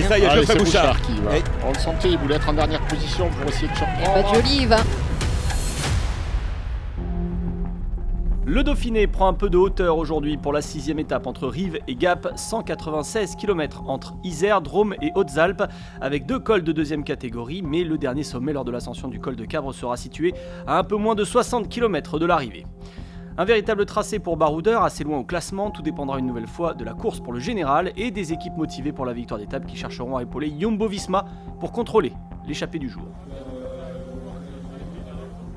ça y est, Geoffrey c'est Bouchard. qui va. On le sentait, il voulait être en dernière position pour essayer de surprendre. Badjoli y va. Le Dauphiné prend un peu de hauteur aujourd'hui pour la 6e étape entre Rives et Gap, 196 km entre Isère, Drôme et Hautes-Alpes, avec 2 cols de 2e catégorie, mais le dernier sommet lors de l'ascension du col de Cabre sera situé à un peu moins de 60 km de l'arrivée. Un véritable tracé pour baroudeurs, assez loin au classement, tout dépendra une nouvelle fois de la course pour le général et des équipes motivées pour la victoire d'étape qui chercheront à épauler Jumbo-Visma pour contrôler l'échappée du jour.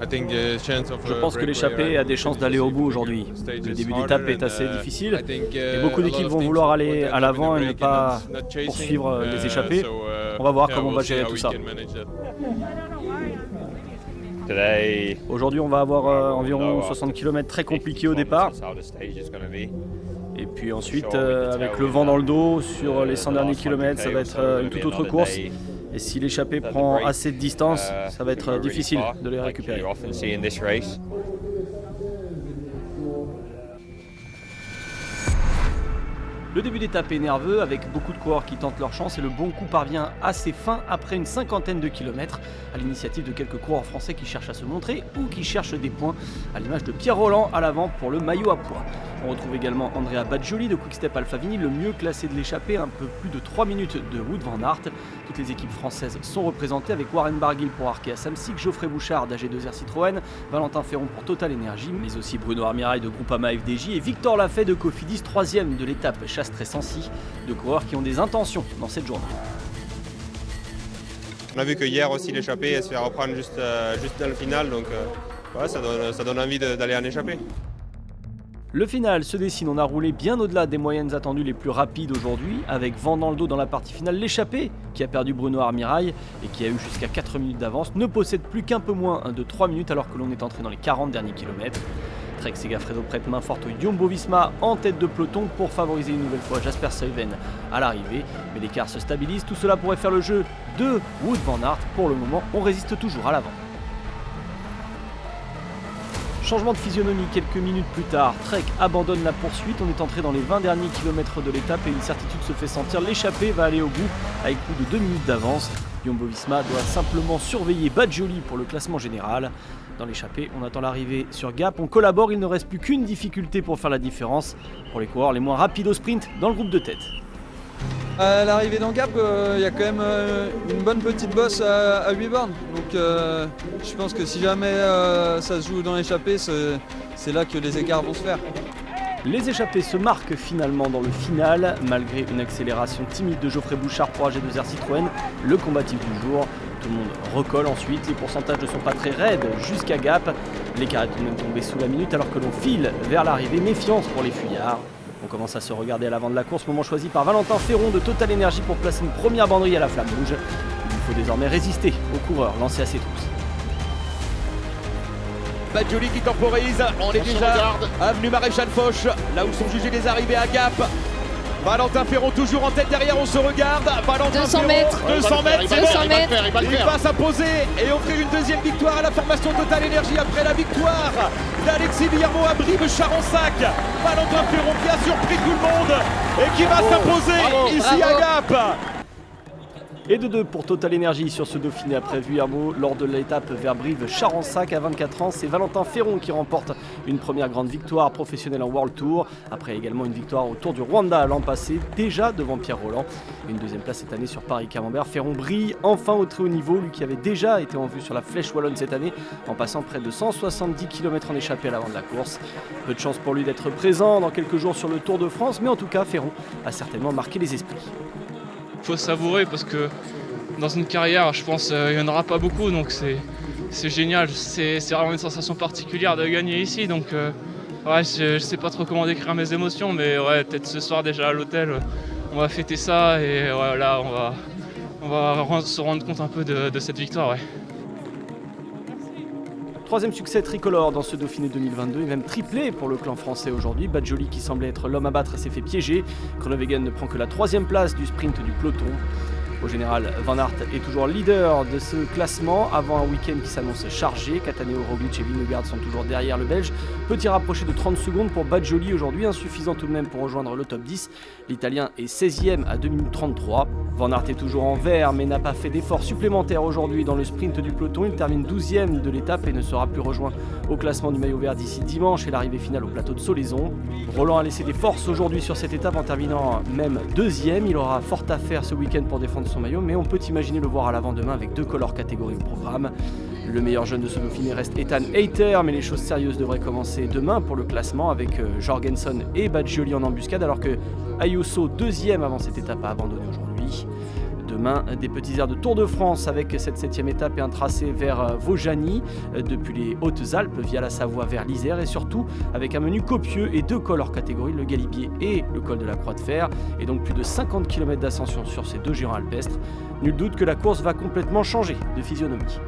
Je pense que l'échappée a des chances d'aller au bout aujourd'hui. Le début d'étape est assez difficile et beaucoup d'équipes vont vouloir aller à l'avant et ne pas poursuivre les échappées. On va voir comment on va gérer tout ça. Aujourd'hui, on va avoir environ 60 km très compliqués au départ. Et puis ensuite, avec le vent dans le dos, sur les 100 derniers kilomètres, ça va être une toute autre course. Et si l'échappée prend assez de distance, ça va être difficile de les récupérer. Le début d'étape est nerveux avec beaucoup de coureurs qui tentent leur chance et le bon coup parvient assez fin après une cinquantaine de kilomètres à l'initiative de quelques coureurs français qui cherchent à se montrer ou qui cherchent des points à l'image de Pierre Rolland à l'avant pour le maillot à pois. On retrouve également Andrea Badjoli de Quick-Step Alpha-Vinyl, le mieux classé de l'échappée, un peu plus de 3 minutes de Wout van Aert. Toutes les équipes françaises sont représentées avec Warren Barguil pour Arkea Samsic, Geoffrey Bouchard d'AG2R Citroën, Valentin Ferron pour Total Energy, mais aussi Bruno Armirail de Groupama FDJ et Victor Lafay de Cofidis, 3e de l'étape Chastres-Sancy, de coureurs qui ont des intentions dans cette journée. On a vu que hier aussi l'échappée elle se fait reprendre juste dans le final, donc ouais, ça donne envie d'aller en échappée. Le final se dessine, on a roulé bien au-delà des moyennes attendues les plus rapides aujourd'hui, avec vent dans le dos dans la partie finale. L'échappée, qui a perdu Bruno Armirail et qui a eu jusqu'à 4 minutes d'avance, ne possède plus qu'un peu moins de 3 minutes alors que l'on est entré dans les 40 derniers kilomètres. Trek Segafredo prête main forte au Jumbo-Visma en tête de peloton pour favoriser une nouvelle fois Jasper Stuyven à l'arrivée. Mais l'écart se stabilise, tout cela pourrait faire le jeu de Wout van Aert. Pour le moment, on résiste toujours à l'avant. Changement de physionomie quelques minutes plus tard, Trek abandonne la poursuite, on est entré dans les 20 derniers kilomètres de l'étape et une certitude se fait sentir, l'échappée va aller au bout avec plus de 2 minutes d'avance. Jumbo-Visma doit simplement surveiller Badjoli pour le classement général. Dans l'échappée, on attend l'arrivée sur Gap, on collabore, il ne reste plus qu'une difficulté pour faire la différence pour les coureurs les moins rapides au sprint dans le groupe de tête. À l'arrivée dans Gap, il y a quand même une bonne petite bosse à 8 bornes. Donc je pense que si jamais ça se joue dans l'échappée, c'est là que les écarts vont se faire. Les échappés se marquent finalement dans le final, malgré une accélération timide de Geoffrey Bouchard pour AG2R Citroën, le combatif du jour. Tout le monde recolle ensuite, les pourcentages ne sont pas très raides jusqu'à Gap. L'écart est tout de même tombé sous la minute alors que l'on file vers l'arrivée, méfiance pour les fuyards. On commence à se regarder à l'avant de la course, moment choisi par Valentin Ferron de Total Energy pour placer une première banderille à la flamme rouge. Il faut désormais résister aux coureurs lancés à ses trousses. Badjoli qui temporise, on est déjà avenue Maréchal Foch, là où sont jugées les arrivées à Gap. Valentin Ferron toujours en tête derrière, on se regarde. Valentin 200 Ferron, mètres. 200 mètres, c'est bon. Il Il va s'imposer et offrir une deuxième victoire à la formation Total Energy après la victoire d'Alexis Villarmo à Brive-Charensac. Valentin Ferron qui a surpris tout le monde et qui va s'imposer ici à Gap. Et de 2 pour Total Energy sur ce Dauphiné après Vuillermo lors de l'étape vers Brive-Charensac à 24 ans. C'est Valentin Ferron qui remporte une première grande victoire professionnelle en World Tour. Après également une victoire au Tour du Rwanda l'an passé, déjà devant Pierre Rolland. Une deuxième place cette année sur Paris-Camembert. Ferron brille enfin au très haut niveau, lui qui avait déjà été en vue sur la Flèche Wallonne cette année en passant près de 170 km en échappée à l'avant de la course. Peu de chance pour lui d'être présent dans quelques jours sur le Tour de France, mais en tout cas Ferron a certainement marqué les esprits. Faut savourer parce que dans une carrière, je pense il n'y en aura pas beaucoup, donc c'est génial. C'est vraiment une sensation particulière de gagner ici, donc ouais, je sais pas trop comment décrire mes émotions, mais ouais, peut-être ce soir déjà à l'hôtel, on va fêter ça et ouais, là on va se rendre compte un peu de cette victoire. Ouais. Troisième succès tricolore dans ce Dauphiné 2022 et même triplé pour le clan français aujourd'hui. Badjoli qui semblait être l'homme à battre s'est fait piéger. Groenewegen ne prend que la 3e place du sprint du peloton. Au général, Van Aert est toujours leader de ce classement avant un week-end qui s'annonce chargé. Cattaneo, Roglic et Vingegaard sont toujours derrière le Belge. Petit rapproché de 30 secondes pour Badjoli aujourd'hui, insuffisant tout de même pour rejoindre le top 10. L'Italien est 16e à 2 minutes 33. Van Aert est toujours en vert mais n'a pas fait d'efforts supplémentaires aujourd'hui dans le sprint du peloton. Il termine 12e de l'étape et ne sera plus rejoint au classement du maillot vert d'ici dimanche et l'arrivée finale au plateau de Solaison. Roland a laissé des forces aujourd'hui sur cette étape en terminant même 2e. Il aura fort à faire ce week-end pour défendre son maillot, mais on peut imaginer le voir à l'avant demain avec 2 colors catégorie au programme. Le meilleur jeune de ce Dauphiné reste Ethan Hayter, mais les choses sérieuses devraient commencer demain pour le classement avec Jorgensen et Badjoli en embuscade, alors que Ayuso, 2e avant cette étape, a abandonné aujourd'hui. Demain, des petits airs de Tour de France avec cette 7e étape et un tracé vers Vaujany, depuis les Hautes-Alpes via la Savoie vers l'Isère, et surtout avec un menu copieux et 2 cols hors catégorie, le Galibier et le col de la Croix de Fer, et donc plus de 50 km d'ascension sur ces 2 géants alpestres. Nul doute que la course va complètement changer de physionomie.